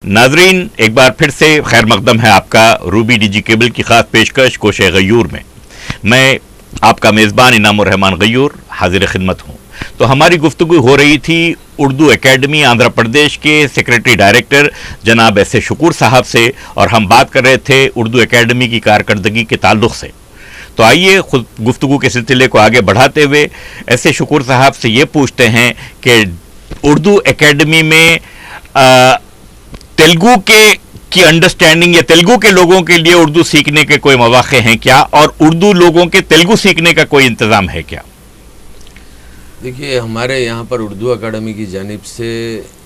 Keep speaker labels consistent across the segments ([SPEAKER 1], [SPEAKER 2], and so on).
[SPEAKER 1] नाजरीन, एक बार फिर से खैर मकदम है आपका रूबी डिजी केबल की खास पेशकश कोशे गयूर में। मैं आपका मेज़बान इनामुर रहमान गयूर हाजिर खिदमत हूँ। तो हमारी गुफ्तगू हो रही थी उर्दू एकेडमी आंध्र प्रदेश के सेक्रेटरी डायरेक्टर जनाब एस ए शकूर साहब से, और हम बात कर रहे थे उर्दू एकेडमी की कारकर्दगी के ताल्लुक़ से। तो आइए खुद गुफ्तगू के सिलसिले को आगे बढ़ाते हुए एस ए शकूर साहब से ये पूछते हैं कि उर्दू एकेडमी में तेलुगु की अंडरस्टैंडिंग या तेलुगु के लोगों के लिए उर्दू सीखने के कोई मौक़े हैं क्या, और उर्दू लोगों के तेलुगु सीखने का कोई इंतज़ाम है क्या?
[SPEAKER 2] देखिए, हमारे यहाँ पर उर्दू अकादमी की जानिब से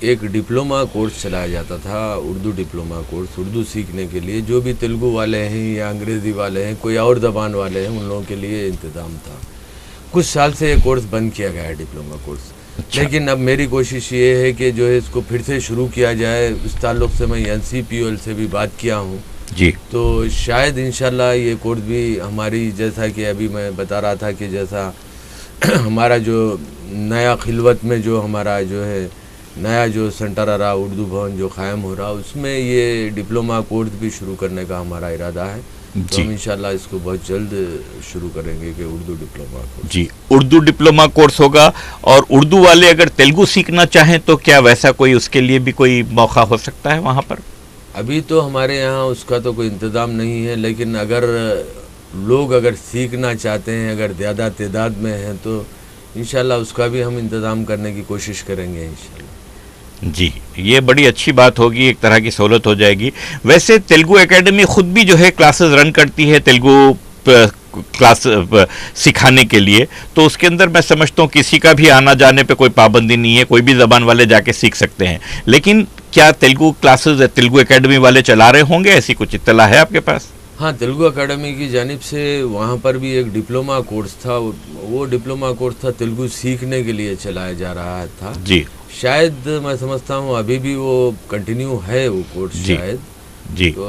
[SPEAKER 2] एक डिप्लोमा कोर्स चलाया जाता था, उर्दू डिप्लोमा कोर्स। उर्दू सीखने के लिए जो भी तेलुगु वाले हैं या अंग्रेज़ी वाले हैं, कोई और ज़बान वाले हैं, उन लोगों के लिए इंतज़ाम था। कुछ साल से ये कोर्स बंद किया गया है, डिप्लोमा कोर्स। अच्छा। लेकिन अब मेरी कोशिश ये है कि जो है इसको फिर से शुरू किया जाए। इस ताल्लुक़ से मैं NCPOL से भी बात किया हूँ
[SPEAKER 1] जी।
[SPEAKER 2] तो शायद इंशाल्लाह ये कोर्स भी हमारी, जैसा कि अभी मैं बता रहा था कि जैसा हमारा जो नया खिलवत में जो हमारा जो है नया जो सेंटर आ रहा, उर्दू भवन जो क़ायम हो रहा, उसमें ये डिप्लोमा कोर्स भी शुरू करने का हमारा इरादा है। तो हम इंशाल्लाह इसको बहुत जल्द शुरू करेंगे कि उर्दू डिप्लोमा कोर्स।
[SPEAKER 1] जी, उर्दू डिप्लोमा कोर्स होगा। और उर्दू वाले अगर तेलुगु सीखना चाहें तो क्या वैसा कोई उसके लिए भी कोई मौका हो सकता है वहाँ पर?
[SPEAKER 2] अभी तो हमारे यहाँ उसका तो कोई इंतज़ाम नहीं है, लेकिन अगर लोग अगर सीखना चाहते हैं, अगर ज़्यादा तादाद में हैं, तो इंशाल्लाह उसका भी हम इंतज़ाम करने की कोशिश करेंगे इंशाल्लाह।
[SPEAKER 1] जी, ये बड़ी अच्छी बात होगी, एक तरह की सहूलत हो जाएगी। वैसे तेलुगु एकेडमी ख़ुद भी जो है क्लासेस रन करती है तेलुगु क्लास सिखाने के लिए, तो उसके अंदर मैं समझता हूँ किसी का भी आना जाने पे कोई पाबंदी नहीं है, कोई भी ज़बान वाले जाके सीख सकते हैं। लेकिन क्या तेलुगु क्लासेस तेलुगु एकेडमी वाले चला रहे होंगे, ऐसी कुछ इत्तला है आपके पास?
[SPEAKER 2] हाँ, तेलुगु अकादमी की जानिब से वहाँ पर भी एक डिप्लोमा कोर्स था। वो डिप्लोमा कोर्स था तेलुगु सीखने के लिए चलाया जा रहा था
[SPEAKER 1] जी।
[SPEAKER 2] शायद मैं समझता हूँ अभी भी वो कंटिन्यू है वो कोर्स शायद
[SPEAKER 1] जी।
[SPEAKER 2] तो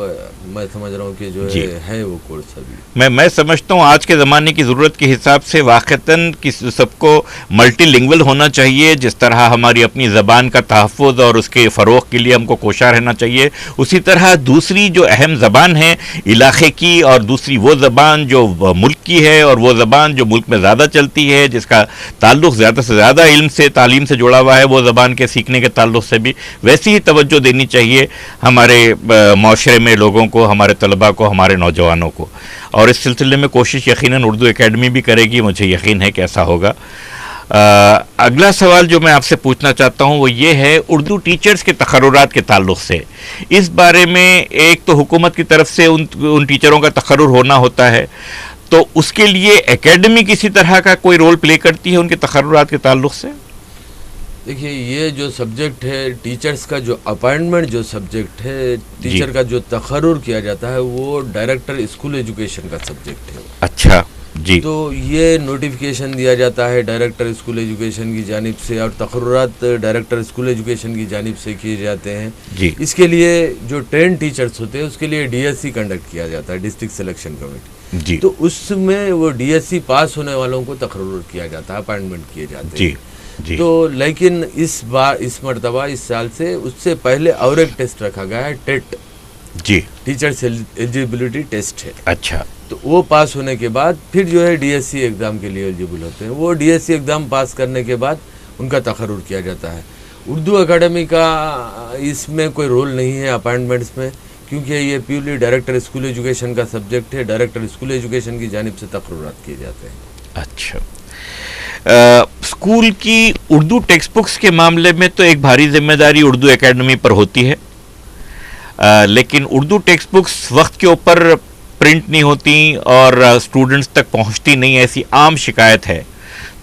[SPEAKER 2] मैं समझ रहा हूँ कि जो है वो कोर्स अभी। मैं
[SPEAKER 1] समझता हूँ आज के ज़माने की ज़रूरत के हिसाब से वाक़तन कि सबको मल्टीलिंगुअल होना चाहिए। जिस तरह हमारी अपनी ज़बान का तहफ़्फ़ुज़ और उसके फ़रोग़ के लिए हमको कोशा रहना चाहिए, उसी तरह दूसरी जो अहम ज़बान है इलाक़े की, और दूसरी वो ज़बान जो मुल्क की है, और वो ज़बान जो मुल्क में ज़्यादा चलती है, जिसका ताल्लुक़ ज़्यादा से ज़्यादा इल्म से, तालीम से जुड़ा हुआ है, वो ज़बान के सीखने के ताल्लुक़ से भी वैसी ही तवज्जो देनी चाहिए हमारे माशरे में लोगों को, हमारे तलबा को, हमारे नौजवानों को। और इस सिलसिले में कोशिश यकीनन उर्दू एकेडमी भी करेगी, मुझे यकीन है कि ऐसा होगा। अगला सवाल जो मैं आपसे पूछना चाहता हूँ वो ये है उर्दू टीचर्स के तकर्रुरात के ताल्लुक़ से। इस बारे में एक तो हुकूमत की तरफ से उन टीचरों का तकर्रुर होना होता है, तो उसके लिए एकेडमी किसी तरह का कोई रोल प्ले करती है उनके तकर्रुरात के ताल्लुक़ से?
[SPEAKER 2] देखिए, ये जो सब्जेक्ट है टीचर्स का, जो अपॉइंटमेंट जो सब्जेक्ट है, टीचर का जो तकर्रुर किया जाता है, वो डायरेक्टर स्कूल एजुकेशन का सब्जेक्ट है।
[SPEAKER 1] अच्छा जी।
[SPEAKER 2] तो ये नोटिफिकेशन दिया जाता है डायरेक्टर स्कूल एजुकेशन की जानिब से, और तकर्रुरात डायरेक्टर स्कूल एजुकेशन की जानिब से किए जाते हैं
[SPEAKER 1] जी।
[SPEAKER 2] इसके लिए जो ट्रेन टीचर्स होते हैं उसके लिए DSC कंडक्ट किया जाता है, डिस्ट्रिक्ट सिलेक्शन कमेटी जी। तो उसमें वो DSC पास होने वालों को तकर्रुर किया जाता है, अपॉइंटमेंट किए जाते हैं जी। तो लेकिन इस बार, इस मरतबा, इस साल से उससे पहले और एक टेस्ट रखा गया है, टेट
[SPEAKER 1] जी,
[SPEAKER 2] टीचर्स एलिजिबिलिटी टेस्ट है।
[SPEAKER 1] अच्छा।
[SPEAKER 2] तो वो पास होने के बाद फिर जो है DSC एग्ज़ाम के लिए एलिजिबल होते हैं। वो DSC एग्ज़ाम पास करने के बाद उनका तकर्रुर किया जाता है। उर्दू अकादमी का इसमें कोई रोल नहीं है अपॉइंटमेंट्स में, क्योंकि ये प्योरली डायरेक्टर स्कूल एजुकेशन का सब्जेक्ट है। डायरेक्टर स्कूल एजुकेशन की जानिब से तकर्रुरात किए जाते हैं।
[SPEAKER 1] अच्छा। स्कूल की उर्दू टेक्स्ट बुक्स के मामले में तो एक भारी जिम्मेदारी उर्दू एकेडमी पर होती है, लेकिन उर्दू टेक्स्ट बुक्स वक्त के ऊपर प्रिंट नहीं होती और स्टूडेंट्स तक पहुंचती नहीं, ऐसी आम शिकायत है।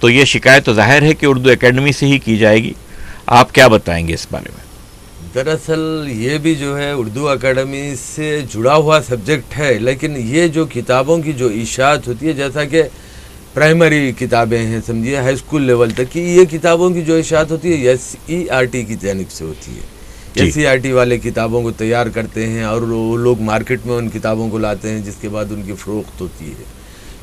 [SPEAKER 1] तो ये शिकायत तो जाहिर है कि उर्दू एकेडमी से ही की जाएगी। आप क्या बताएंगे इस बारे में?
[SPEAKER 2] दरअसल ये भी जो है उर्दू अकादमी से जुड़ा हुआ सब्जेक्ट है, लेकिन ये जो किताबों की जो इशाअत होती है, जैसा कि प्राइमरी किताबें हैं, समझिए हाई स्कूल लेवल तक की, ये किताबों की जो इशाअत होती है SERT की जानिब से होती है। SERT वाले किताबों को तैयार करते हैं और वो लोग मार्केट में उन किताबों को लाते हैं, जिसके बाद उनकी फ़रोख्त होती है।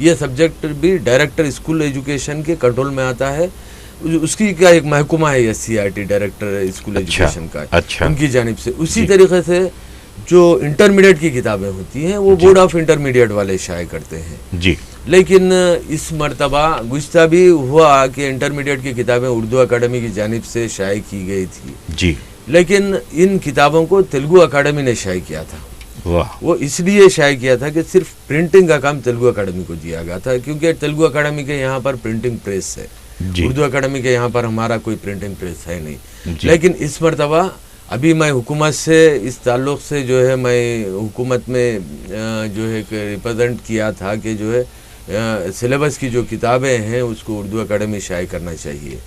[SPEAKER 2] ये सब्जेक्ट भी डायरेक्टर स्कूल एजुकेशन के कंट्रोल में आता है। उसकी का एक महकमा है SCERT, डायरेक्टर स्कूल एजुकेशन का,
[SPEAKER 1] अच्छा।
[SPEAKER 2] उनकी जानिब से। उसी तरीके से जो इंटरमीडिएट की किताबें होती हैं वो बोर्ड ऑफ इंटरमीडिएट वाले शाये करते हैं
[SPEAKER 1] जी।
[SPEAKER 2] लेकिन इस मर्तबा गुज़िश्ता भी हुआ कि इंटरमीडिएट की किताबें उर्दू अकादमी की जानिब से शाये की गई थी
[SPEAKER 1] जी,
[SPEAKER 2] लेकिन इन किताबों को तेलुगु अकादमी ने शाये किया था।
[SPEAKER 1] वाह।
[SPEAKER 2] वो इसलिए शाये किया था कि सिर्फ प्रिंटिंग का काम तेलुगु अकादमी को दिया गया था, क्योंकि तेलुगु अकादमी के यहाँ पर प्रिंटिंग प्रेस है, उर्दू अकादमी के यहाँ पर हमारा कोई प्रिंटिंग प्रेस है नहीं। लेकिन इस मर्तबा अभी मैं हुकूमत से इस ताल्लुक़ से जो है मैं हुकूमत में जो है रिप्रेजेंट किया था कि जो है सिलेबस की जो किताबें हैं उसको उर्दू अकादमी शाये करना चाहिए।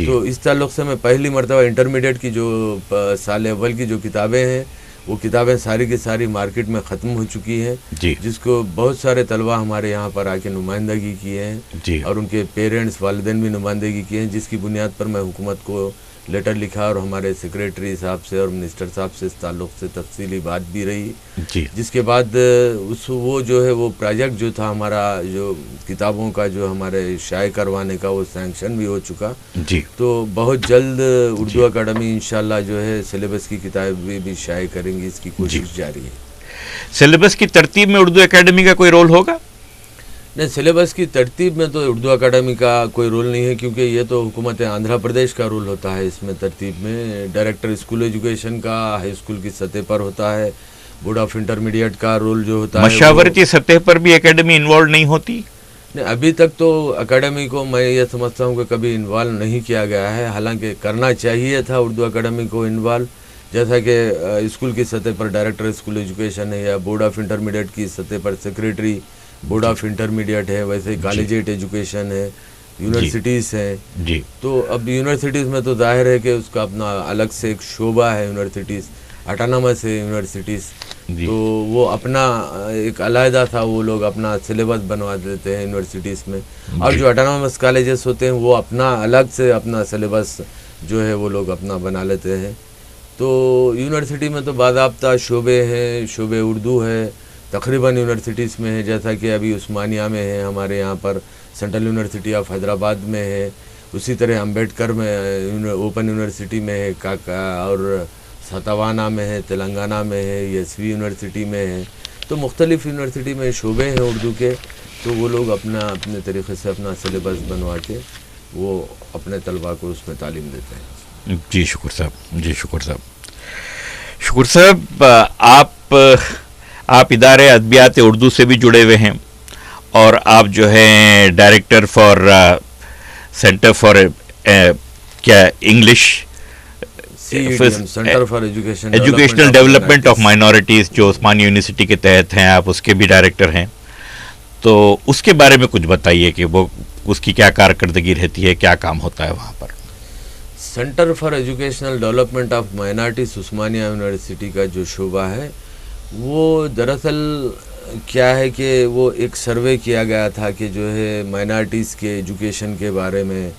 [SPEAKER 2] तो इस ताल्लुक़ से मैं पहली मर्तबा इंटरमीडिएट की जो साल अव्वल की जो किताबें हैं वो किताबें सारी की सारी मार्केट में ख़त्म हो चुकी हैं, जिसको बहुत सारे तलबा हमारे यहाँ पर आके नुमाइंदगी किए हैं और उनके पेरेंट्स वालिदैन भी नुमाइंदगी किए हैं, जिसकी बुनियाद पर मैं हुकूमत को लेटर लिखा और हमारे सेक्रेटरी साहब से और मिनिस्टर साहब से इस ताल्लुक़ से तफसीली बात भी रही जी। जिसके बाद वो जो है वो प्रोजेक्ट जो था हमारा जो किताबों का जो हमारे शाये करवाने का वो सैंक्शन भी हो चुका जी। तो बहुत जल्द उर्दू अकादमी इंशाल्लाह जो है सिलेबस की किताबें भी शाये करेंगी, इसकी कोशिश जारी है।
[SPEAKER 1] सिलेबस की तरतीब में उर्दू अकादमी का कोई रोल होगा?
[SPEAKER 2] नहीं, सिलेबस की तरतीब में तो उर्दू अकादमी का कोई रोल नहीं है, क्योंकि ये तो हुकूमत आंध्र प्रदेश का रोल होता है इसमें तरतीब में। डायरेक्टर स्कूल एजुकेशन का हाई स्कूल की सतह पर होता है, बोर्ड ऑफ इंटरमीडिएट का रोल जो होता है।
[SPEAKER 1] मशावरती सतह पर भी अकेडमी इन्वॉल्व नहीं होती?
[SPEAKER 2] नहीं, अभी तक तो अकादमी को मैं ये समझता हूँ कि कभी इन्वॉल्व नहीं किया गया है, हालांकि करना चाहिए था उर्दू अकादमी को इन्वॉल्व, जैसा कि स्कूल की सतह पर डायरेक्टर स्कूल एजुकेशन है या बोर्ड ऑफ इंटरमीडिएट की सतह पर सेक्रेटरी बोर्ड ऑफ इंटरमीडिएट है, वैसे कॉलेजिएट एजुकेशन है, यूनिवर्सिटीज़ हैं जी। तो अब यूनिवर्सिटीज़ में तो जाहिर है कि उसका अपना अलग से एक शोबा है, यूनिवर्सिटीज़ ऑटोनॉमस है यूनिवर्सिटीज़, तो वो अपना एक अलहदा था, वो लोग अपना सिलेबस बनवा देते हैं यूनिवर्सिटीज़ में, और जो ऑटोनॉमस कॉलेजेस होते हैं वो अपना अलग से अपना सिलेबस जो है वो लोग अपना बना लेते हैं। तो यूनिवर्सिटी में तो बाज़ाब्ता शोबे हैं, शोबे उर्दू है तकरीबन यूनिवर्सिटीज़ में है, जैसा कि अभी उस्मानिया में है, हमारे यहाँ पर सेंट्रल यूनिवर्सिटी ऑफ हैदराबाद में है, उसी तरह अम्बेडकर में ओपन यूनिवर्सिटी में है, काका और सतावाना में है, तेलंगाना में है, एसवी यूनिवर्सिटी में है। तो मुख्तलिफ़ यूनिवर्सिटी में शोबे हैं उर्दू के, तो वो लोग अपने तरीक़े से अपना सिलेबस बनवा के वो अपने तलबा को उसमें तालीम देते हैं।
[SPEAKER 1] जी शुक्र साहब, जी शुक्र साहब। शुक्र साहब, आप इदारे अदबियात उर्दू से भी जुड़े हुए हैं और आप जो हैं डायरेक्टर फॉर सेंटर फॉर क्या English
[SPEAKER 2] centre for
[SPEAKER 1] educational development of minorities जो उस्मानिया यूनिवर्सिटी के तहत हैं, आप उसके भी डायरेक्टर हैं, तो उसके बारे में कुछ बताइए कि वो उसकी क्या कारकर्दगी रहती है, क्या काम होता है वहाँ पर?
[SPEAKER 2] Centre for educational development of minorities Osmania university का जो शोबा है वो दरअसल क्या है कि वो एक सर्वे किया गया था कि जो है माइनॉरिटीज़ के एजुकेशन के बारे में,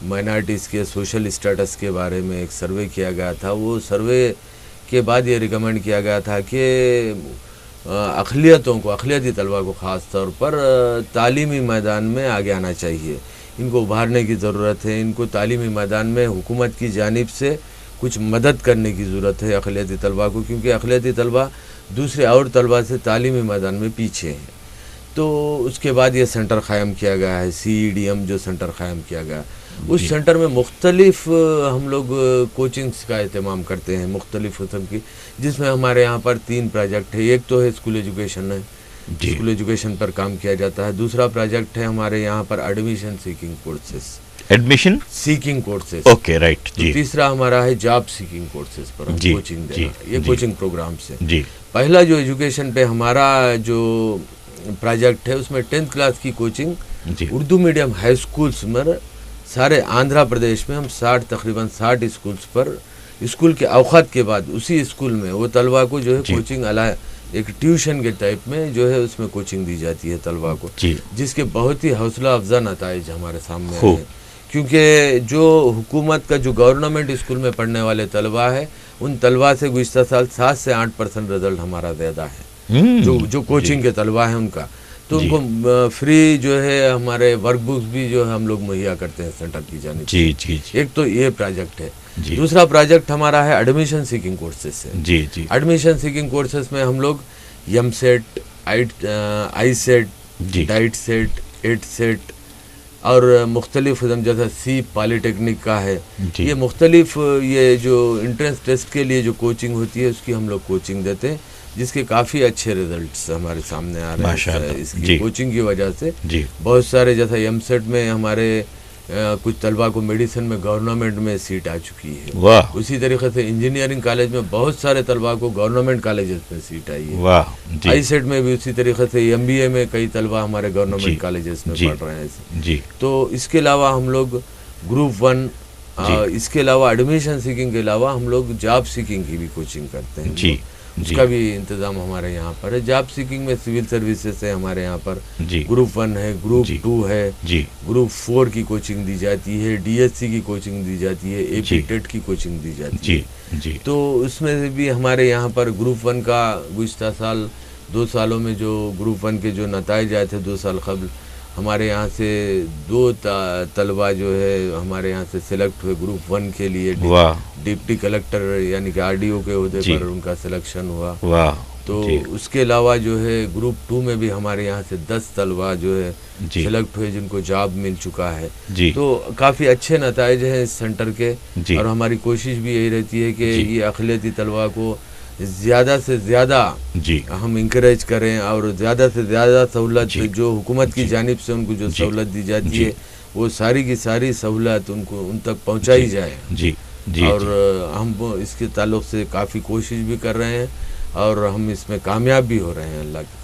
[SPEAKER 2] माइनॉरिटीज़ के सोशल स्टेटस के बारे में एक सर्वे किया गया था। वो सर्वे के बाद ये रिकमेंड किया गया था कि अक़लियतों को, अक़लियती तलबा को ख़ास तौर पर तालीमी मैदान में आगे आना चाहिए, इनको उभारने की ज़रूरत है, इनको तालीमी मैदान में हुकूमत की जानिब से कुछ मदद करने की ज़रूरत है अक़लियती तलबा को, क्योंकि अक़लियती तलबा दूसरे और तलबा से तालीमी मैदान में पीछे हैं। तो उसके बाद ये सेंटर क़ायम किया गया है, CEDM जो सेंटर क़ायम किया गया, उस सेंटर में मुख्तलिफ़ हम लोग कोचिंग्स का एहतमाम करते हैं मुख्तलिफ़ किस्म की, जिसमें हमारे यहाँ पर 3 प्रोजेक्ट है। एक तो है स्कूल एजुकेशन है, स्कूल एजुकेशन पर काम किया जाता है। दूसरा प्रोजेक्ट है हमारे यहाँ पर admission seeking courses,
[SPEAKER 1] admission seeking
[SPEAKER 2] courses,
[SPEAKER 1] okay right जी।
[SPEAKER 2] तीसरा हमारा है जॉब सीकिंग कोर्सेस पर हम कोचिंग देना, ये कोचिंग प्रोग्राम से
[SPEAKER 1] जी।
[SPEAKER 2] पहला जो एजुकेशन पे हमारा जो प्रोजेक्ट है उसमें 10th क्लास की coaching Urdu medium high schools में सारे आंध्र प्रदेश में हम तकरीबन 60 स्कूल्स पर स्कूल के औकात के बाद उसी स्कूल में वो तलबा को जो है कोचिंग एक ट्यूशन के टाइप में जो है उसमें कोचिंग दी जाती है तलबा को, जिसके बहुत ही हौसला अफजा नताइज हमारे सामने आए हैं। क्योंकि जो हुकूमत का जो गवर्नमेंट स्कूल में पढ़ने वाले तलबा है उन तलबा से गुज़िश्ता साल 7 से 8% रिजल्ट हमारा ज़्यादा है, जो कोचिंग के तलबा हैं उनका। तो
[SPEAKER 1] जी।
[SPEAKER 2] उनको फ्री जो है हमारे वर्कबुक्स भी जो है हम लोग मुहैया करते हैं सेंटर की जानिब से।
[SPEAKER 1] जी जी जी
[SPEAKER 2] एक तो ये प्रोजेक्ट है।
[SPEAKER 1] जी
[SPEAKER 2] दूसरा प्रोजेक्ट हमारा है एडमिशन सीकिंग कोर्सेज से।
[SPEAKER 1] जी जी
[SPEAKER 2] एडमिशन सीकिंग कोर्सेज में हम लोग एमसेट, आई सेट,
[SPEAKER 1] जी
[SPEAKER 2] डाइट सेट, एट सेट और मुख्तलिफ जैसा सी पॉलीटेक्निक का है,
[SPEAKER 1] जी
[SPEAKER 2] ये मुख्तलिफ ये जो इंट्रेंस टेस्ट के लिए जो कोचिंग होती है उसकी हम लोग कोचिंग देते हैं, जिसके काफ़ी अच्छे रिजल्ट्स हमारे सामने आ रहे हैं
[SPEAKER 1] माशाअल्लाह।
[SPEAKER 2] इसकी
[SPEAKER 1] जी
[SPEAKER 2] कोचिंग की वजह से।
[SPEAKER 1] जी
[SPEAKER 2] बहुत सारे जैसा एमसेट में हमारे कुछ तलबा को मेडिसिन में गवर्नमेंट में सीट आ चुकी है।
[SPEAKER 1] वाह
[SPEAKER 2] उसी तरीके से इंजीनियरिंग कॉलेज में बहुत सारे तलबा को गवर्नमेंट कॉलेजेस में सीट आई है।
[SPEAKER 1] वाह जी
[SPEAKER 2] आई सेट में भी उसी तरीके से एमबीए में कई तलबा हमारे
[SPEAKER 1] जी,
[SPEAKER 2] गवर्नमेंट कॉलेजेस में
[SPEAKER 1] जी,
[SPEAKER 2] पढ़ रहे हैं।
[SPEAKER 1] जी
[SPEAKER 2] तो इसके अलावा हम लोग ग्रुप 1, इसके अलावा एडमिशन सीकिंग के अलावा हम लोग जॉब सीकिंग की भी कोचिंग करते हैं।
[SPEAKER 1] जी जी
[SPEAKER 2] उसका भी इंतज़ाम हमारे यहाँ पर है। जॉब सीकिंग में सिविल सर्विसेज है हमारे यहाँ पर,
[SPEAKER 1] जी
[SPEAKER 2] ग्रुप 1 है, ग्रुप
[SPEAKER 1] जी,
[SPEAKER 2] 2 है,
[SPEAKER 1] जी
[SPEAKER 2] ग्रुप 4 की कोचिंग दी जाती है, डीएससी की कोचिंग दी जाती है,
[SPEAKER 1] जी,
[SPEAKER 2] एपी टेट की कोचिंग दी जाती
[SPEAKER 1] जी
[SPEAKER 2] है।
[SPEAKER 1] जी
[SPEAKER 2] तो उसमें से भी हमारे यहाँ पर ग्रुप 1 का गुज़िश्ता साल 2 सालों में जो ग्रुप 1 के जो नताइज आए थे 2 साल कबल, हमारे यहाँ से 2 तलबा जो है हमारे यहाँ से सिलेक्ट हुए ग्रुप 1 के लिए।
[SPEAKER 1] वाह
[SPEAKER 2] डिप्टी कलेक्टर यानी कि आरडीओ के ओहदे
[SPEAKER 1] जी।
[SPEAKER 2] पर उनका सिलेक्शन हुआ।
[SPEAKER 1] वाह
[SPEAKER 2] तो
[SPEAKER 1] जी
[SPEAKER 2] उसके अलावा जो है ग्रुप 2 में भी हमारे यहाँ से 10 तलबा जो है
[SPEAKER 1] जी
[SPEAKER 2] सिलेक्ट हुए जिनको जॉब मिल चुका है।
[SPEAKER 1] जी
[SPEAKER 2] तो काफ़ी अच्छे नताइज हैं इस सेंटर के।
[SPEAKER 1] जी
[SPEAKER 2] और हमारी कोशिश भी यही रहती है कि
[SPEAKER 1] जी।
[SPEAKER 2] ये अक़लियती तलबा को ज़्यादा से ज़्यादा
[SPEAKER 1] जी
[SPEAKER 2] हम इंकरेज करें और ज़्यादा से ज़्यादा सहूलत
[SPEAKER 1] जी।
[SPEAKER 2] जो हुकूमत की
[SPEAKER 1] जी।
[SPEAKER 2] जानिब से उनको जो
[SPEAKER 1] जी।
[SPEAKER 2] सहूलत दी जाती
[SPEAKER 1] जी।
[SPEAKER 2] है वो सारी की सारी सहूलत उनको उन तक पहुँचाई
[SPEAKER 1] जी।
[SPEAKER 2] जाए।
[SPEAKER 1] जी जी
[SPEAKER 2] और
[SPEAKER 1] जी
[SPEAKER 2] हम इसके ताल्लुक़ से काफ़ी कोशिश भी कर रहे हैं और हम इसमें कामयाब भी हो रहे हैं अल्लाह की